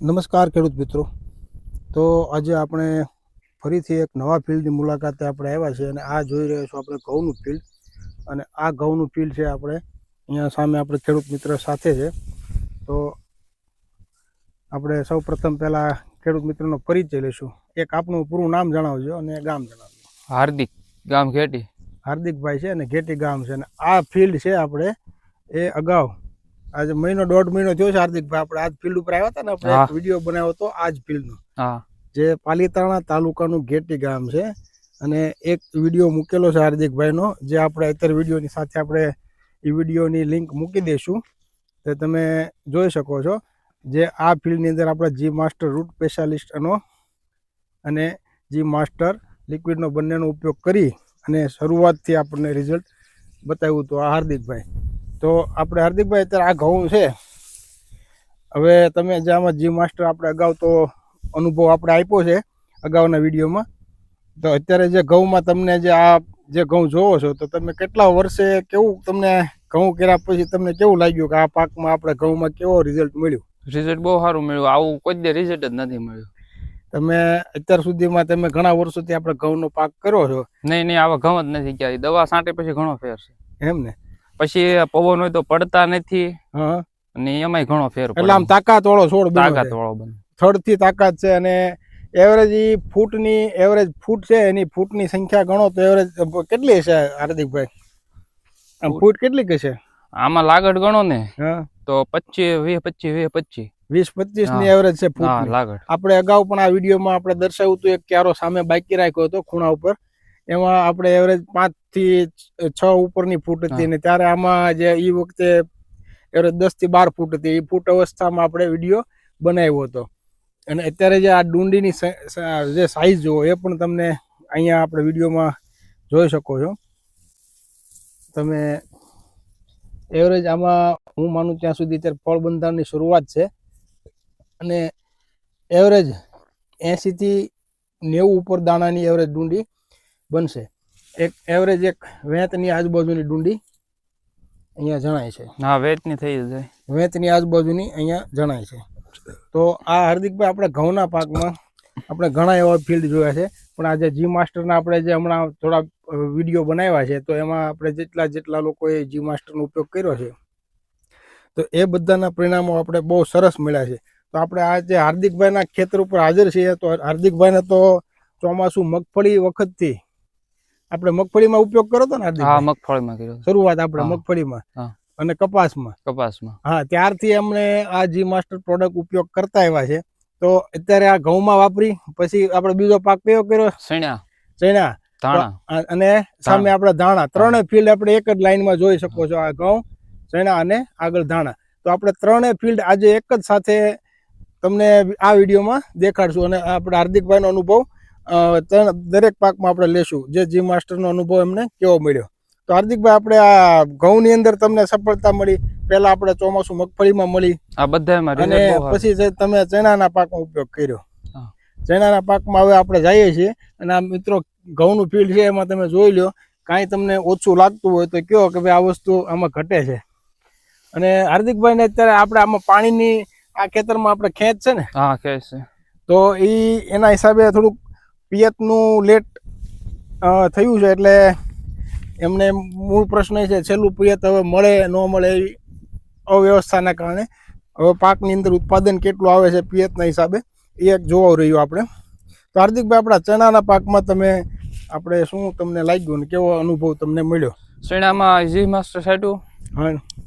નમસ્કાર ખેડૂત મિત્રો. તો આજે આપણે ફરીથી એક નવા ફિલ્ડની મુલાકાતે આપણે આવ્યા છીએ અને આ જોઈ રહ્યા છો આપણે ઘઉંનું ફિલ્ડ. અને આ ઘઉંનું ફિલ્ડ છે આપણે અહીંયા સામે આપણે ખેડૂત મિત્ર સાથે છે. તો આપણે સૌ પ્રથમ પહેલાં ખેડૂત મિત્રનો પરિચય લઈશું. એક આપણું પૂરું નામ જણાવજો અને ગામ જણાવજો. હાર્દિક, ગામ ઘેટી. હાર્દિકભાઈ છે અને ઘેટી ગામ છે. અને આ ફિલ્ડ છે આપણે એ અગાઉ આજે મહિનો દોઢ મહિનો થયો છે હાર્દિકભાઈ આપણે આજ ફિલ્ડ ઉપર આવ્યા હતા ને આપણે એક વિડીયો બનાવ્યો હતો આજ ફિલ્ડનો, જે પાલીતાણા તાલુકાનું ઘેટી ગામ છે. અને એક વિડીયો મૂકેલો છે હાર્દિકભાઈનો, જે આપણે અત્યારે વિડીયોની સાથે આપણે એ વિડીયોની લિંક મૂકી દઈશું, તો તમે જોઈ શકો છો. જે આ ફિલ્ડની અંદર આપણે જી માસ્ટર રૂટ સ્પેશિયાલિસ્ટનો અને જી માસ્ટર લિક્વિડનો બંનેનો ઉપયોગ કરી અને શરૂઆતથી આપણને રિઝલ્ટ બતાવ્યું હતું આ હાર્દિકભાઈ. તો આપણે હાર્દિકભાઈ અત્યારે આ ઘઉં છે, હવે તમે જે આમાં જી માસ્ટર આપણે અગાઉ તો અનુભવ આપણે આપ્યો છે અગાઉના વિડીયોમાં, તો અત્યારે જે ઘઉંમાં તમને જે ઘઉં જોવો છો તો તમે કેટલા વર્ષે કેવું તમને ઘઉં કર્યા પછી તમને કેવું લાગ્યું કે આ પાકમાં આપણે ઘઉંમાં કેવો રિઝલ્ટ મળ્યું? રિઝલ્ટ બહુ સારું મળ્યું. આવું કોઈ દે રિઝલ્ટ જ નથી મળ્યું. તમે અત્યાર સુધીમાં તમે ઘણા વર્ષોથી આપણે ઘઉંનો પાક કર્યો છો? નહીં, આવા ઘઉં જ નથી ક્યાંય. દવા છાંટે પછી ઘણો ફેર છે. એમ ને? પછી પવન હોય તો પડતા નથી. હા, અને એમાંય ઘણો ફેર. એટલે આમ તાકાત વાળો છોડ, તાકાત વાળો બને. થડથી તાકાત છે. અને એવરેજ ફૂટ છે, એની ફૂટની સંખ્યા ગણો તો એવરેજ કેટલી છે હાર્દિકભાઈ? આમ ફૂટ કેટલી છે આમાં? લાગડ ગણો ને તો 25 ની એવરેજ છે ફૂટ લાગડ. આપણે અગાઉ પણ આ વિડીયોમાં આપણે દર્શાવ્યું હતું, એક ક્યારો સામે બાકી રાખ્યો હતો ખૂણા ઉપર, એમાં આપણે એવરેજ 5 થી 6 ઉપરની ફૂટ હતી. અને ત્યારે આમાં જે એ વખતે એવરેજ 10 થી 12 ફૂટ હતી. એ ફૂટ અવસ્થામાં આપણે વિડીયો બનાવ્યો હતો. અને અત્યારે જે આ ડુંડીની જે સાઈઝ જુઓ એ પણ તમને અહીંયા આપણે વિડીયોમાં જોઈ શકો છો. તમે એવરેજ આમાં હું માનું ત્યાં સુધી અત્યારે ફળ બંધારણની શરૂઆત છે અને એવરેજ 80 થી 90 ઉપર દાણાની એવરેજ ડુંડી બનશે. એક એવરેજ એક વેતની આજુબાજુની ડુંડી અહીંયા જણાય છે. હા, વેતની થઈ જાય. વેતની આજુબાજુની અહીંયા જણાય છે. તો આ હાર્દિકભાઈ આપણે ઘઉંના પાકમાં આપણે ઘણા એવા ફિલ્ડ જોયા છે, પણ આજે જી માસ્ટરના આપણે જે હમણાં થોડા વિડીયો બનાવ્યા છે તો એમાં આપણે જેટલા લોકોએ જી માસ્ટરનો ઉપયોગ કર્યો છે તો એ બધાના પરિણામો આપણે બહુ સરસ મળ્યા છે. તો આપણે આ જે હાર્દિકભાઈના ખેતર ઉપર હાજર છીએ, તો હાર્દિકભાઈને તો ચોમાસું મગફળી વખતથી આપણે મગફળીમાં ઉપયોગ કર્યો હતો ને હાર્દિકભાઈ? હા, મગફળીમાં કર્યો. શરૂઆત આપણે મગફળીમાં અને કપાસમાં. હા, ત્યારથી અમને આ જી માસ્ટર પ્રોડક્ટ ઉપયોગ કરતા આવ્યા છે. તો અત્યારે આ ઘઉંમાં વાપરી પછી આપણે બીજો પાક કયો કર્યો? ચણા અને સામે આપણે ધાણા. ત્રણેય ફિલ્ડ આપણે એક જ લાઈનમાં જોઈ શકો છો, આ ઘઉં, ચણા અને આગળ ધાણા. તો આપણે ત્રણેય ફિલ્ડ આજે એક જ સાથે તમને આ વિડીયોમાં દેખાડશું અને આપણે હાર્દિકભાઈનો અનુભવ દરેક પાકમાં આપણે લેશું, જે જી માસ્ટરનો અનુભવ એમને કેવો મળ્યો. તો હાર્દિકભાઈ, આપણે આ ઘઉંની અંદર તમને સફળતા મળી, પહેલા આપણે ચોમાસું મગફળીમાં મળી, આ બધામાં, અને પછી તમે ચણાના પાકનો ઉપયોગ કર્યો. ચણાના પાકમાં હવે આપણે જઈએ છીએ અને આ મિત્રો ઘઉંનું ફિલ્ડ છે, એમાં તમે જોઈ લો, કાંઈ તમને ઓછું લાગતું હોય તો કહો કે ભાઈ આ વસ્તુ આમાં ઘટે છે. અને હાર્દિકભાઈને અત્યારે આપણે આમાં પાણીની આ ખેતરમાં આપણે ખેંચ છે ને? હા, ખેંચ છે. તો એના હિસાબે થોડુંક પિયતનું લેટ થયું છે, એટલે એમને મૂળ પ્રશ્ન એ છે છેલ્લું પિયત હવે મળે ન મળે એવી અવ્યવસ્થાના કારણે હવે પાકની અંદર ઉત્પાદન કેટલું આવે છે પિયતના હિસાબે એ એક જોવા રહ્યું આપણે. તો હાર્દિકભાઈ, આપણા ચણાના પાકમાં આપણે શું તમને લાગ્યું ને કેવો અનુભવ તમને મળ્યો? ચણામાં જી માસ્ટર છાંટ્યું,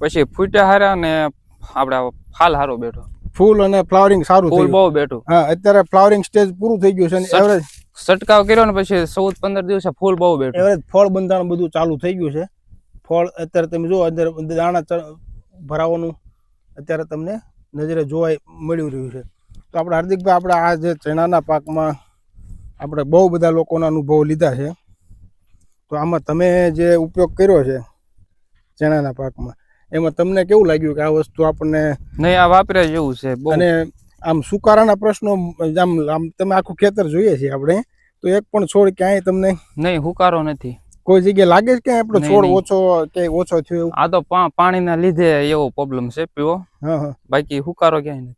પછી ફૂટ્યા હારા ને આપણે ફાલ હારો બેઠો. ફૂલ અને ફ્લાવરિંગ સારું થયું? બહુ બેઠું. હા, અત્યારે ફ્લાવરિંગ સ્ટેજ પૂરું થઈ ગયું છે અને એવરેજ છંટકાવ કર્યો ને પછી 14-15 દિવસે ફૂલ બહુ બેઠું. એવરેજ ફળ બંધારણ બધું ચાલુ થઈ ગયું છે. ફળ અત્યારે તમે જુઓ, અંદર દાણા ભરાવાનું અત્યારે તમને નજરે જોવા મળી રહ્યું છે. તો આપણે હાર્દિકભાઈ, આપણે આ જે ચણાના પાકમાં આપણે બહુ બધા લોકોના અનુભવ લીધા છે. તો આમાં તમે જે ઉપયોગ કર્યો છે ચણાના પાકમાં, એમાં તમને કેવું લાગ્યું કે આ વસ્તુ આપણને? નહીં, આ વાપર્યા જેવું છે. અને આમ સુકારાના પ્રશ્નો આમ તમે આખું ખેતર જોઈએ છીએ આપણે, તો એક પણ છોડ ક્યાંય તમને? નહીં, હુકારો નથી. કોઈ જગ્યાએ લાગે છે કે આપણો છોડ ઓછો થયો એવું? આ તો પાણીના લીધે એવો પ્રોબ્લેમ છે પીવો. બાકી હુકારો ક્યાંય નથી.